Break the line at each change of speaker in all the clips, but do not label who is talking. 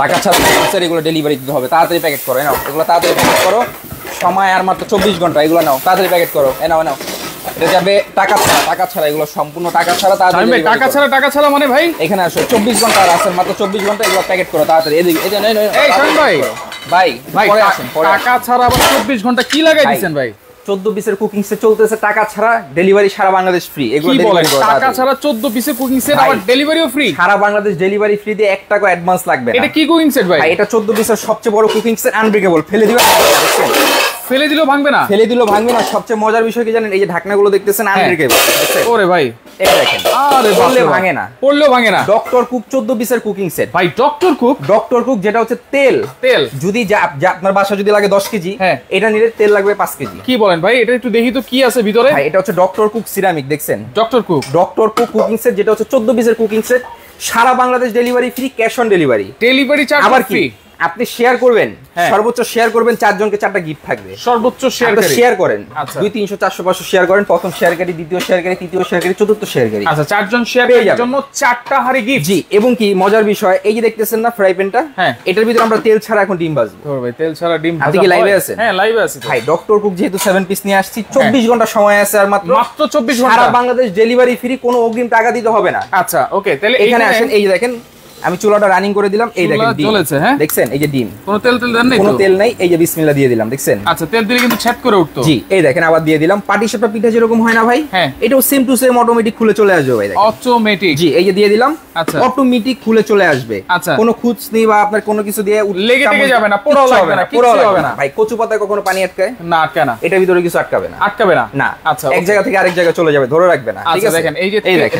টাকা ছাড়া স্যার এগুলো ডেলিভারি দিতে হবে, তাড়াতাড়ি প্যাকেট করো, নাও এগুলো তাড়াতাড়ি প্যাকেট করো, সময় আর মাত্র 24 ঘন্টা, এগুলো নাও তাড়াতাড়ি প্যাকেট করো, নাও নাও। এটা যাবে টাকা ছাড়া, টাকা ছাড়া, এগুলো সম্পূর্ণ টাকা ছাড়া। তাড়াতাড়ি
টাকা ছাড়া মানে ভাই
এখানে আসো, 24 ঘন্টা আর আছে মাত্র 24 ঘন্টা, এগুলো প্যাকেট করো তাড়াতাড়ি। এদিকে এই যে
এই শামিম ভাই
ভাই পরে আসেন,
টাকা ছাড়া আবার 24 ঘন্টা কি লাগাই দিবেন ভাই?
14 পিসের কুকিং সেট চলতেছে, টাকা ছাড়া, ডেলিভারি সারা বাংলাদেশ ফ্রি। এগুলো ডেলিভারি করো
টাকা ছাড়া 14 পিসের কুকিং সেট আবার ডেলিভারিও ফ্রি,
সারা বাংলাদেশ ডেলিভারি ফ্রি দিয়ে 1 টাকা অ্যাডভান্স লাগবে না।
এটা কি কুকিং সেট ভাই?
এটা 14 পিসের সবচেয়ে বড় কুকিং সেট, আনব্রেকেবল, ফেলে দিবেন,
ফেলে দিলেও ভাঙবে না,
ফেলে দিলেও ভাঙবে না। সবচেয়ে মজার বিষয় কি জানেন, এই যে ঢাকনাগুলো দেখতেছেন আনব্রেকেবল, দেখছেন?
ওরে ভাই
এটা দেখেন,
আরে
পড়লে ভাঙে না,
পড়লেও ভাঙে না।
ডক্টর কুক 14 পিসের কুকিং সেট
ভাই, ডক্টর কুক
যেটা হচ্ছে তেল যদি আপনার বাসা যদি লাগে 10 কেজি, এটা নিলে তেল লাগবে 5 কেজি।
কি বলেন ভাই? এটা একটু দেখি তো কি আছে ভিতরে।
ভাই এটা হচ্ছে ডক্টর কুক সিরামিক, দেখছেন?
ডক্টর কুক
কুকিং সেট, যেটা হচ্ছে 14 পিসের কুকিং সেট, সারা Bangladesh delivery free, cash on delivery,
delivery charge
আবার
ফ্রি।
আপনি শেয়ার করবেন, সর্বোচ্চ শেয়ার করবেন 4 জনকে 4টা গিফট থাকবে।
সর্বোচ্চ
শেয়ার করেন 2 300 400 500 শেয়ার করেন, প্রথম শেয়ারকারী, দ্বিতীয় শেয়ারকারী, তৃতীয় শেয়ারকারী, চতুর্থ শেয়ারকারী।
আচ্ছা, 4 জন শেয়ারকারীর জন্য 4টা হাড়ি গিফট।
জি, এবং কি মজার বিষয়, এই যে দেখতেছেন না ফ্রাই প্যানটা, এটার ভিতরে আমরা তেল ছাড়া এখন ডিম ভাজবো।
ভাই তেল ছাড়া ডিম ভাজা?
আপনি কি লাইভে আছেন?
হ্যাঁ, লাইভে আছি।
ভাই ডক্টর কুক যেহেতু 7 পিস নিয়ে আসছি, 24 ঘন্টা সময় আছে আর মাত্র
24 ঘন্টা,
সারা বাংলাদেশ ডেলিভারি ফ্রি, কোনো অগ্রিম টাকা দিতে হবে না।
আচ্ছা ওকে, তাহলে
এখানে আসেন, এই যে দেখেন আমি চুলাটা রানিং করে দিলাম, এই দেখেন ডিম
জ্বলেছে। হ্যাঁ,
দেখছেন? এই যে ডিম,
কোনো তেল দেন নাই?
কোনো তেল নাই, এই যে বিসমিল্লাহ দিয়ে দিলাম, দেখছেন?
আচ্ছা, তেল দিলে কিন্তু ছেদ করে উঠতো।
জি, এই দেখেন আবার দিয়ে দিলাম। পাটিসাপটা পিঠা যেরকম হয় না ভাই, এটাও সেম টু সেম অটোমেটিক খুলে চলে আসবে ভাই, দেখেন
অটোমেটিক।
জি, এই যে দিয়ে দিলাম,
আচ্ছা,
অটোমেটিক খুলে চলে আসবে।
আচ্ছা,
কোনো খুঁজ নেই বা আপনার কোনো কিছু দিয়ে
লেগে টেগে যাবে না, পোড়াও লাগবে না, কিছু হবে না।
ভাই কচু পাতায় কখনো পানি আটকায়
না? আটকায় না।
এটার ভিতরে কিছু আটকাবে না,
আটকাবে না
না।
আচ্ছা,
এক জায়গা থেকে আরেক জায়গায় চলে যাবে, ধরে রাখবে না। ঠিক আছে,
দেখেন এই যে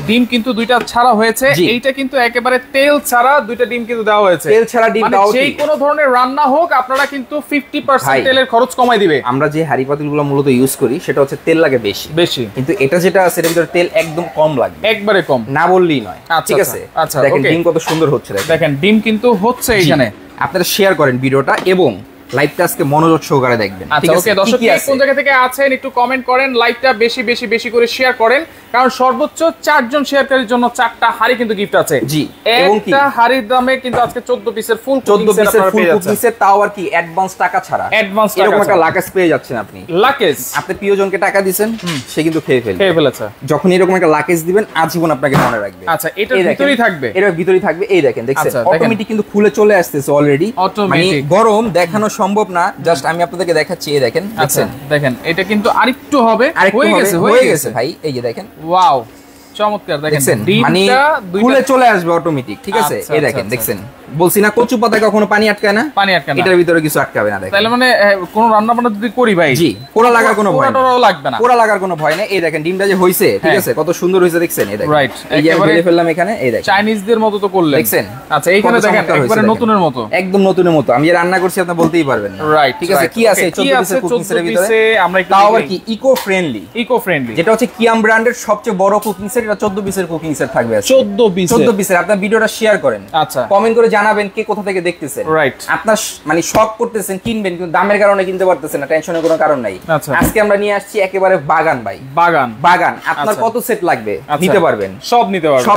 ডিম কিন্তু দুইটা ছাড়া হয়েছে, এইটা কিন্তু একেবারে তেল ছাড়া দুইটা ডিম কিন্তু দেওয়া হয়েছে।
তেল ছাড়া ডিম
মানে
দাও,
যে কোনো ধরনের রান্না হোক আপনারা কিন্তু 50% তেলের খরচ কমাই দিবে।
আমরা যে হাড়ি পাতিলগুলো মূলত ইউজ করি সেটা হচ্ছে তেল লাগে বেশি, কিন্তু এটা যেটা আছে এর ভিতরে তেল একদম কম লাগবে,
একবারে কম,
না বললেই নয়। ঠিক আছে,
আচ্ছা
দেখেন ডিম কত সুন্দর হচ্ছে,
দেখেন ডিম কিন্তু হচ্ছে এখানে।
আপনারা শেয়ার করেন ভিডিওটা এবং লাইভটা আজকে মনোযোগ সহকারে দেখবেন।
আচ্ছা ওকে, দর্শক কোন জায়গা থেকে আছেন একটু কমেন্ট করেন, লাইভটা বেশি করে শেয়ার করেন, কারণ সর্বোচ্চ 4 জন শেয়ারকারীর জন্য 4টা হাড়ি কিন্তু গিফট আছে। জি, এবং একটা হাড়ির দামে কিন্তু আজকে 14 পিসের ফুল কুকিং
সেট, তাও আর কি অ্যাডভান্স টাকা ছাড়া। এরকম একটা লাকেজ পেয়ে যাচ্ছেন আপনি।
লাকেজ
আপনি প্রিয়জনকে টাকা দিবেন, সে কিন্তু খেয়ে ফেলেছে। যখন এরকম একটা লাকেজ দিবেন, আজীবন আপনাকে মনে রাখবে।
আচ্ছা, এটার ভিতরেই থাকবে,
এটার ভিতরেই থাকবে। এই দেখেন, দেখছেন অটোমেটিক কিন্তু খুলে চলে আসতেছে অলরেডি। মানে গরম দেখানো সম্ভব না, জাস্ট আমি আপনাদেরকে দেখাচ্ছি। এই দেখেন,
দেখেন এটা কিন্তু আরেকটু হবে,
হয়ে গেছে ভাই। এই যে দেখেন,
ওয়াও চমৎকার, দেখেন
মানে খুলে চলে আসবে অটোমেটিক। ঠিক আছে, এই দেখেন, দেখছেন? বলছি না কচু পাতায় কখনো পানি আটকায় না, এটার ভিতরে কিছু আটকাবে না। দেখেন,
তাহলে মানে কোন রান্না বান্না যদি করি ভাই,
জি, পোড়া লাগার কোনো ভয়
লাগবে না,
পোড়া লাগার কোনো ভয় নেই। এই দেখেন ডিমটা যে হইছে, ঠিক আছে, কত সুন্দর হইছে, দেখছেন? এই দেখেন,
রাইট,
এই যে ঢেলে ফেললাম এখানে, এই দেখেন
চাইনিজদের মতো তো করলেন,
দেখছেন?
আচ্ছা, এইখানে দেখেন একবারে নতুনের মতো,
একদম নতুনের মতো। আমি যে রান্না করছি আপনি বলতেই পারবেন না।
রাইট,
ঠিক আছে, কি আছে 14 পিসের কুকিং সেটের ভিতরে?
আমরা একটু
তাও আবার কি ইকো ফ্রেন্ডলি, যেটা হচ্ছে কিয়াম ব্র্যান্ডের সবচেয়ে বড় কুকিং সেট। এটা 14 পিসের কুকিং সেট থাকবে।
14
পিসের। আপনার ভিডিওটা শেয়ার করেন, আচ্ছা, কমেন্ট করে জানাবেন কে কোথা থেকে দেখতেছেন। রাইট, আপনার মানে শখ করতেছেন কিনবেন, কিন্তু দামের কারণে কিনতে পারতেছেন না, টেনশনের কোনো কারণ নাই। আজকে আমরা নিয়ে আসছি একেবারে বাগান ভাই, বাগান। আপনার কত সেট লাগবে নিতে পারবেন, সব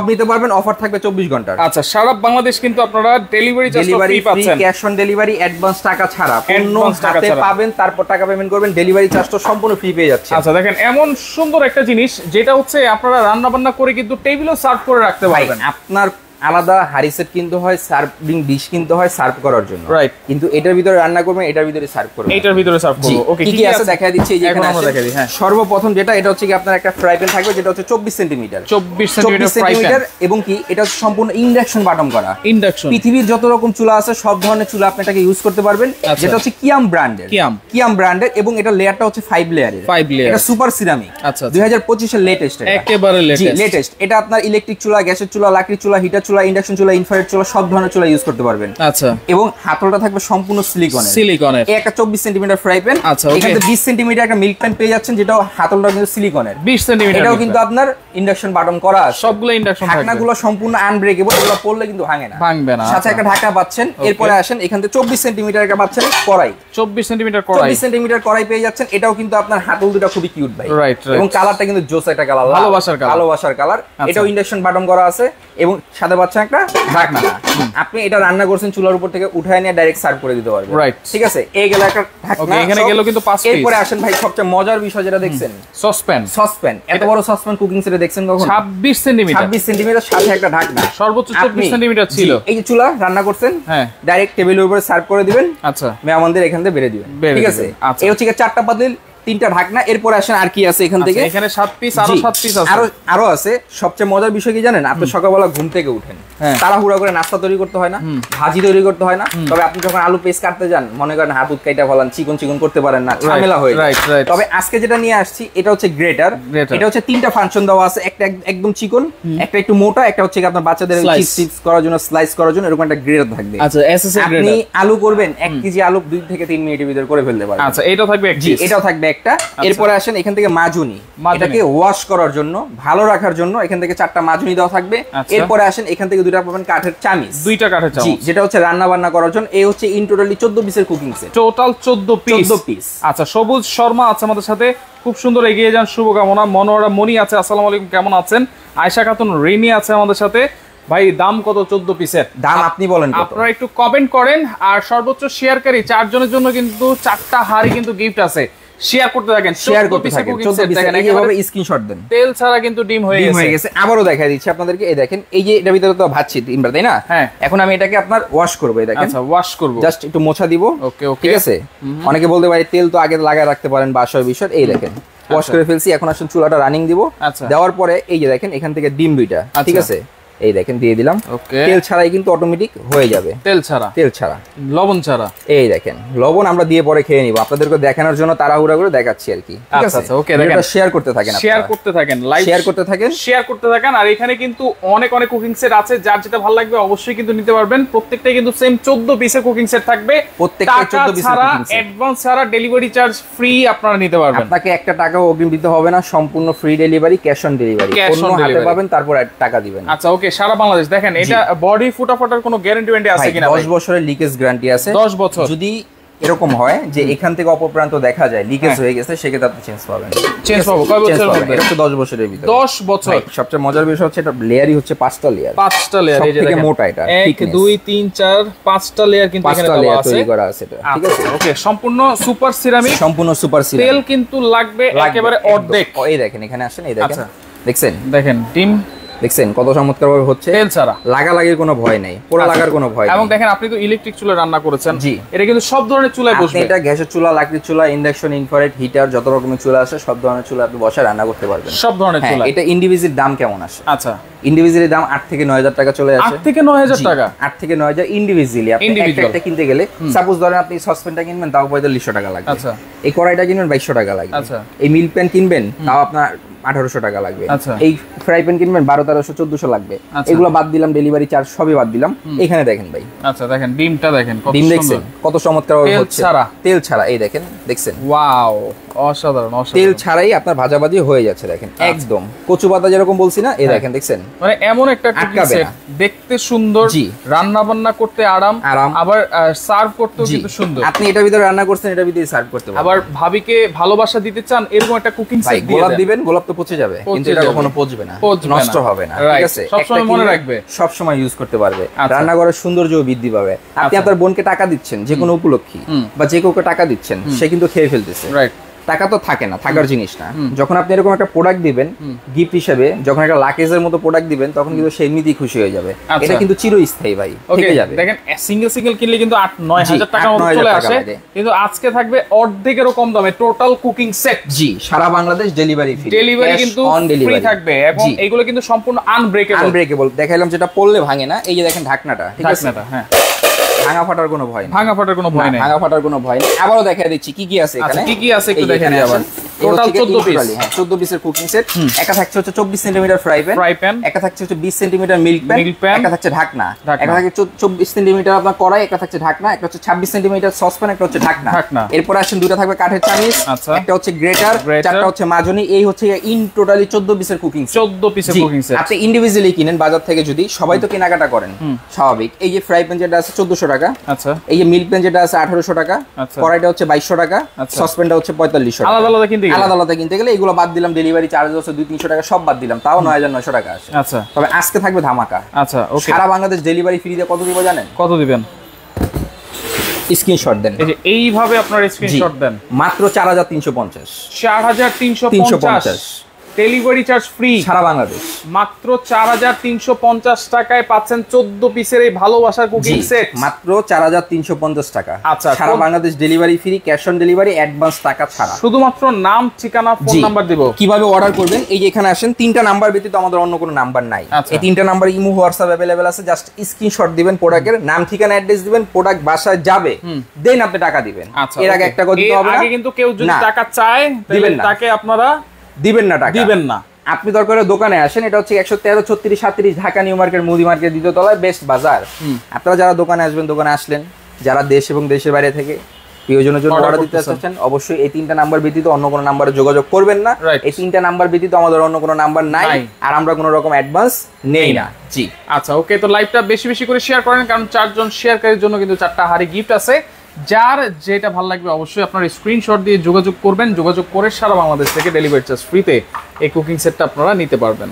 নিতে পারবেন। অফার থাকবে 24 ঘন্টার।
আচ্ছা, সারা বাংলাদেশ কিন্তু আপনারা ডেলিভারি ফ্রি পাচ্ছেন,
ক্যাশ অন ডেলিভারি, অ্যাডভান্স টাকা ছাড়া। পণ্য হাতে পাবেন, তারপর টাকা পেমেন্ট করবেন, ডেলিভারি চার্জটা সম্পূর্ণ ফ্রি পেয়ে যাচ্ছে।
আচ্ছা, দেখেন এমন সুন্দর একটা জিনিস, যেটা হচ্ছে আপনারা রান্না বান্না করে কিন্তু টেবিলও সার্ভ করে রাখতে পারবেন।
আপনার আলাদা হাড়ি সেট কিনতে হয়, সার্ভিং ডিশ কিনতে হয় সার্ভ করার জন্য, রাইট? কিন্তু এটার ভিতরে রান্না করবেন, এটার ভিতরে সার্ভ করবেন,
এটার ভিতরে সার্ভ করব। ওকে,
কি আছে দেখাই দিচ্ছি। এই যে এখানে আমরা দেখাই দিই। হ্যাঁ, সর্বপ্রথম যেটা, এটা হচ্ছে কি আপনার একটা ফ্রাই প্যান থাকবে, যেটা হচ্ছে 24 সেন্টিমিটার,
24 সেন্টিমিটার,
এবং কি এটা হচ্ছে সম্পূর্ণ ইন্ডাকশন বাটন করা। ইন্ডাকশন, পৃথিবীর যত রকম চুলা আছে সব ধরনের চুলা আপনি এটাকে ইউজ করতে পারবেন। যেটা হচ্ছে কিয়াম ব্র্যান্ডের, এবং এটা লেয়ারটা হচ্ছে 5 লেয়ারের। এটা সুপার সিরামিক। আচ্ছা, 2025 এর লেটেস্ট,
একেবারে লেটেস্ট।
এটা আপনার ইলেকট্রিক চুলা, গ্যাসের চুলা, লাকড়ি চুলা, হিটার চুলা, ইন্ডাকশন চুলা, ইনফ্রারেড চুলা, সব ধরনের চুলা ইউজ করতে পারবেন। আচ্ছা, এবং হাতলটা থাকবে সম্পূর্ণ সিলিকনের। একটা 24 সেন্টিমিটার ফ্রাই প্যান। আচ্ছা, এখানে 20 সেন্টিমিটার একটা মিল্ক প্যান পেয়ে যাচ্ছেন, যেটাও হাতলটা কিন্তু সিলিকনের। 20 সেন্টিমিটার, এটাও কিন্তু আপনার ইন্ডাকশন বাটন করা আছে। সবগুলো ইন্ডাকশন, ঢাকনাগুলো সম্পূর্ণ আনব্রেকেবল, এগুলো পড়লে কিন্তু ভাঙবে না। সাথে একটা ঢাকনা পাচ্ছেন। এরপরে আসেন, এখান থেকে 24 সেন্টিমিটার একটা পাচ্ছেন কড়াই, 24 সেন্টিমিটার কড়াই পেয়ে যাচ্ছেন। এটাও কিন্তু আপনার হাতল দুটো খুবই কিউট ভাই, এবং কালারটা কিন্তু জোস একটা কালার, ভালোবাসার কালার। এটাও ইন্ডাকশন বাটন করা আছে, এবং সাথে সাথে পাচ্ছেন একটা ঢাকনা। আপনি এটা রান্না করছেন চুলার উপর থেকে উঠায় নিয়ে ডাইরেক্ট সার্ভ করে দিতে পারবেন।
রাইট,
ঠিক আছে। এই গেল একটা ঢাকনা,
এখানে গেল কিন্তু 5 পিস।
এরপরে আসেন ভাই সবচেয়ে মজার বিষয় যেটা দেখছেন, সসপ্যান। এত বড় সসপ্যান কুকিং সেটে দেখছেন কখন?
26 সেন্টিমিটার,
26 সেন্টিমিটার, সাথে একটা ঢাকনা,
সর্বোচ্চ 24 সেন্টিমিটার ছিল।
এই যে চুলা রান্না করছেন, হ্যাঁ, ডাইরেক্ট টেবিলের উপরে সার্ভ করে দিবেন। আচ্ছা, মেহমানদের এখান থেকে বেড়ে দিবেন। ঠিক আছে। এই হচ্ছে 4টা পাতিল, 3টা ঢাকনা। এরপরে আসেন আর কি আছে এখান থেকে,
এখানে 7 পিস, আরো 7 পিস আছে,
আরো আছে। সবচেয়ে মজার বিষয় কি জানেন? আপনি সকালবেলা ঘুম থেকে উঠেন, তাড়াহুড়া করে নাস্তা তৈরি করতে হয় না, ভাজি তৈরি করতে হয় না। তবে আপনি যখন আলু পেস্ট কাটতে যান, মনে করেন হাত উৎকাইটা ফলান, চিকন করতে পারেন না, ঝামেলা হয়ে যায়। তবে আজকে যেটা নিয়ে আসছি এটা হচ্ছে গ্রেটার। এটা হচ্ছে 3টা ফাংশন দেওয়া আছে, একটা একদম চিকন, একটা একটু মোটা, একটা হচ্ছে আপনার বাচ্চাদের চিপস করার জন্য, স্লাইস করার জন্য এরকম একটা গ্রেটার থাকবে।
আচ্ছা,
আপনি আলু করবেন 1 কেজি আলু 2 থেকে 3 মিনিটের ভিতরে করে ফেলতে পারবেন।
আচ্ছা, এটাও থাকবে এক পিস,
এটাও থাকবে একটা। এরপর আসেন এখান থেকে মাজুনি, এটাকে ওয়াশ করার জন্য, ভালো রাখার জন্য এখান থেকে 4টা মাজুনি দেওয়া থাকবে। এরপরে আসেন এখান থেকে 2টা পাবেন কাঠের চামিচ,
2টা কাঠের চামচ,
যেটা হচ্ছে রান্না বান্না করার জন্য। এই হচ্ছে ইন টোটালি 14 পিসের কুকিং সেট,
টোটাল 14 পিস। আচ্ছা, সবুজ শর্মা আছে আমাদের সাথে, খুব সুন্দর, এগিয়ে যান, শুভকামনা। মনোয়ারা মনি আছে, আসসালামু আলাইকুম, কেমন আছেন? আয়েশা খাতুন রিনি আছে আমাদের সাথে। ভাই দাম কত 14 পিসের?
দাম আপনি বলেন,
আপনারা একটু কমেন্ট করেন। আর সর্বোচ্চ শেয়ারকারী 4 জনের জন্য কিন্তু 4টা হাড়ি কিন্তু গিফট আছে। শেয়ার করতে থাকেন, শেয়ার করতে থাকেন। 14 পিস
এইভাবে স্ক্রিনশট দেন।
তেল ছাড়া কিন্তু ডিম হয়ে গেছে।
আবারও দেখাই দিচ্ছি আপনাদেরকে। এই দেখেন, এই যে এটার ভিতরে তো ভাজছি ডিমটা, তাই না? হ্যাঁ। এখন আমি এটাকে আপনার ওয়াশ করব। এই দেখেন,
আচ্ছা, ওয়াশ করব,
জাস্ট একটু মোছা দিব। ওকে, ঠিক আছে। অনেকে বলতে পারে তেল তো আগে লাগায় রাখতে পারেন বা সব বিষয়। এই দেখেন, ওয়াশ করে ফেলছি। এখন আসলে চুলাটা রানিং দিব। দেওয়ার পরে এই যে দেখেন এখান থেকে ডিম 2টা, ঠিক আছে, এই দেখেন দিয়ে দিলাম। তেল ছাড়াই কিন্তু অটোমেটিক হয়ে যাবে, তেল ছাড়া, লবণ ছাড়া। এই দেখেন, লবণ আমরা দিয়ে পরে খেয়ে নিব, আপনাদেরকে দেখানোর জন্য তাড়াহুড়া করে দেখাচ্ছি আর কি। ঠিক আছে, ওকে। এটা শেয়ার করতে থাকেন, লাইক শেয়ার করতে থাকেন।
আর এখানে কিন্তু অনেক কুকিং সেট আছে, যার যেটা ভালো লাগবে অবশ্যই কিন্তু নিতে পারবেন। প্রত্যেকটাই কিন্তু সেম 14 পিসের কুকিং সেট থাকবে, প্রত্যেকটা 14 পিসের কুকিং সেট, অ্যাডভান্স ছাড়া, ডেলিভারি চার্জ ফ্রি, আপনারা নিতে পারবেন।
আপনাকে একটা টাকাও অগ্রিম দিতে হবে না, সম্পূর্ণ free delivery, cash on delivery, পণ্য হাতে পাবেন, তারপর টাকা দিবেন।
আচ্ছা, ওকে। সারা বাংলাদেশ। দেখেন, এটা বডি ফুটাফাটার কোনো গ্যারান্টি আছে কিনা?
10 বছরের লিকেজ গ্যারান্টি আছে।
10 বছর।
যদি এরকম হয় যে এখান থেকে অপরপ্রান্ত দেখা যায় লিকেজ হয়ে গেছে, সেক্ষেত্রে আপনি চেঞ্জ পাবেন।
চেঞ্জ পাবো কয় বছরের মধ্যে?
এটা তো 10 বছরের ভিতরে।
10 বছর।
সবচেয়ে মজার বিষয় হচ্ছে এটা লেয়ারই হচ্ছে 5টা লেয়ার।
5টা লেয়ার, এই যে
দেখেন, মোটা এটা
1 2 3 4 5টা লেয়ার কিন্তু এখানে দেওয়া আছে,
তৈরি করা আছে এটা। ঠিক আছে,
ওকে। সম্পূর্ণ সুপার সিরামিক, তেল কিন্তু লাগবে একেবারে অর্ধেক।
এই দেখেন, এখানে আসেন, এই দেখেন, দেখেন
ডিম
দেখছেন কত চমৎকার ভাবে হচ্ছে, তেল ছাড়া, লাগালাগির কোনো ভয় নাই, পোড়া লাগার কোনো ভয় নাই।
এবং দেখেন, আপনি তো ইলেকট্রিক চুলায় রান্না করেছেন, জি, এটা কিন্তু সব ধরনের চুলায় বসবে।
এটা গ্যাসের চুলা, লাকড়ির চুলা, ইন্ডাকশন, ইনফ্রারেড, হিটার, যত রকমের চুলা আছে সব ধরনের চুলা আপনি বসে রান্না করতে পারবেন, সব ধরনের চুলা। এটা ইন্ডিভিজুয়াল দাম কেমন আসে? আচ্ছা, ইন্ডিভিজুয়ালি দাম 8 থেকে 9000 টাকা চলে আসে।
8 থেকে 9000 টাকা?
8 থেকে 9000 ইন্ডিভিজুয়ালি। আপনি একটা কিনতে গেলে, সাপোজ ধরেন আপনি সসপ্যানটা কিনবেন, তাও 4500 টাকা লাগবে। আচ্ছা, এই কড়াইটা কিনবেন 2200 টাকা লাগবে। আচ্ছা, এই মিল্ক প্যান কিনবেন, তাও আপনার 1800 টাকা লাগবে। এই ফ্রাই প্যান কিনবেন 1200 1400 লাগবে। এগুলো বাদ দিলাম, ডেলিভারি চার্জ সবই বাদ দিলাম। এখানে দেখেন ভাই,
আচ্ছা দেখেন ডিমটা দেখেন, কত
ডিম দেখছেন কত চমৎকার ভাবে হচ্ছে, তেল ছাড়া। এই দেখেন, দেখছেন,
ওয়াও, অসাধারণ, অসাধারণ।
তেল ছাড়াই আপনার ভাজাভাজি হয়ে যাচ্ছে, দেখেন একদম কচু পাতা যেরকম বলছি না, এই দেখেন, দেখছেন,
মানে এমন একটা কুকিং সেট, দেখতে সুন্দর, রান্না বান্না করতে আরাম, আবার সার্ভ করতেও কিন্তু সুন্দর।
আপনি এটার ভিতরে রান্না করছেন, এটার ভিতরে সার্ভ করতে পারবেন।
আবার ভাবিকে ভালোবাসা দিতে চান, এরকম একটা কুকিং সেট দিয়ে
গোলাপ দিবেন, গোলাপ তো পচে যাবে, কিন্তু এটা কখনো পচবে না, নষ্ট হবে না। ঠিক আছে,
সব সময় মনে রাখবে,
সব সময় ইউজ করতে পারবে, রান্নাঘরের সৌন্দর্য বৃদ্ধি পাবে। আপনি আপনার বোনকে টাকা দিচ্ছেন যে কোনো উপলক্ষে, বা যে কাউকে টাকা দিচ্ছেন, সে কিন্তু খেয়ে ফেলতেছে, রাইট? টাকা তো থাকে না, থাকার জিনিস না। যখন আপনি এরকম একটা প্রোডাক্ট দিবেন গিফট হিসেবে, যখন একটা লাকেজের মতো প্রোডাক্ট দিবেন, তখন কিন্তু সে এমনিতেই খুশি হয়ে যাবে। এটা কিন্তু চিরস্থায়ী ভাই, থেকে যাবে।
দেখেন, সিঙ্গেল কিনলে কিন্তু 8-9000 টাকা মতো চলে আসে, কিন্তু আজকে থাকবে অর্ধেকেরও কম দামে টোটাল কুকিং সেট।
জি, সারা বাংলাদেশ ডেলিভারি ফ্রি,
ডেলিভারি কিন্তু ফ্রি থাকবে, এবং এগুলো কিন্তু সম্পূর্ণ আনব্রেকেবল।
দেখাইলাম যেটা পড়লে ভাঙে না। এই যে দেখেন ঢাকনাটা, ঠিক আছে,
হ্যাঁ,
ভাঙা ফাটার কোনো ভয় নেই,
ভাঙা ফাটার কোনো ভয় নেই,
ভাঙা ফাটার কোনো ভয় নেই। আবারও দেখাই দিচ্ছি কি কি আছে এখানে,
কি কি আছে একটু দেখেন। আবার টোটাল 14 পিস,
হ্যাঁ 14 পিসের কুকিং সেট। একটা থাকছে হচ্ছে 24 সেমি ফ্রাই প্যান, একটা থাকছে হচ্ছে 20 সেমি মিল্ক প্যান, একটা থাকছে ঢাকনা, একটা থাকছে 24 সেমি আপনার কড়াই, একটা থাকছে ঢাকনা, একটা হচ্ছে 26 সেমি সসপ্যান, একটা হচ্ছে ঢাকনা। এরপর আসেন দুটো থাকবে কাঠের চামিচ, একটা হচ্ছে গ্রেটার, চারটা হচ্ছে মাজনি। এই হচ্ছে ইন টোটালি 14 পিসের কুকিং সেট।
14 পিসের কুকিং সেট।
আপনি ইন্ডিভিজুয়ালি কিনেন বাজার থেকে, যদি সবাই তো কেনাকাটা করেন স্বাভাবিক। এই যে ফ্রাই প্যান যেটা আছে 1400 টাকা, আচ্ছা, এই যে মিল্ক প্যান যেটা আছে 1800 টাকা, কড়াইটা হচ্ছে 2200 টাকা, সসপ্যানটা হচ্ছে 4500 টাকা।
আলাদা আলাদা কিনতে
আলাদা আলাদা কিনতে গেলে এগুলো বাদ দিলাম, ডেলিভারি চার্জ আছে 200-300 টাকা সব বাদ দিলাম, তাও 9900 টাকা আসে।
আচ্ছা,
তবে আজকে থাকবে ধামাকা।
আচ্ছা ওকে,
সারা বাংলাদেশ ডেলিভারি ফ্রি দিয়ে কত দিব জানেন?
কত দিবেন?
স্ক্রিনশট দেন,
এই যে এইভাবে আপনার স্ক্রিনশট দেন,
মাত্র 4350।
4350 ডেলিভারি চার্জ ফ্রি
সারা বাংলাদেশ।
মাত্র 4350 টাকায় পাচ্ছেন 14 পিসের এই ভালোবাসার কুকিং সেট,
মাত্র 4350 টাকা।
আচ্ছা,
সারা Bangladesh delivery free, cash on delivery, advance টাকা ছাড়া।
শুধুমাত্র নাম, ঠিকানা, ফোন নাম্বার দিব।
কিভাবে অর্ডার করবেন? এই যে এখানে আসেন, 3টা নাম্বার ব্যতীত আমাদের অন্য কোনো নাম্বার নাই। এই 3টা নাম্বার ইমো, হোয়াটসঅ্যাপ अवेलेबल আছে। জাস্ট স্ক্রিনশট দিবেন প্রোডাক্টের, নাম, ঠিকানা, অ্যাড্রেস দিবেন, প্রোডাক্ট বাসায় যাবে, দেন আপনি টাকা দিবেন।
এর আগে একটা কথা দিতে হবে না, আগে কিন্তু কেউ যদি টাকা চায় দিবেন না, তাকে আপনারা দিবেন না, টাকা দিবেন না।
আপনি দরকার দোকানে আসেন, এটা হচ্ছে 113 36 37 ঢাকা নিউ মার্কেট মুদি মার্কেট দ্বিতীয় তলায় বেস্ট বাজার। আপনারা যারা দোকানে আসবেন, দোকানে আসলেন, যারা দেশ এবং দেশের বাইরে থেকে প্রিয়জনের জন্য অর্ডার দিতে চাচ্ছেন, অবশ্যই এই 3টা নাম্বার ব্যতীত অন্য কোনো নাম্বারে যোগাযোগ করবেন না। এই 3টা নাম্বার ব্যতীত আমাদের অন্য কোনো নাম্বার নাই, আর আমরা কোনো রকম অ্যাডভান্স নেই না। জি
আচ্ছা ওকে, তো লাইভটা বেশি বেশি করে শেয়ার করেন, কারণ 4 জন শেয়ারকারীর জন্য কিন্তু 4টা হাড়ি গিফট আছে। যার যেটা ভালো লাগবে অবশ্যই আপনার স্ক্রিনশট দিয়ে যোগাযোগ করবেন, যোগাযোগ করে সারা বাংলাদেশ থেকে ডেলিভারি চার্জ ফ্রিতে এই কুকিং সেটটা আপনারা নিতে পারবেন।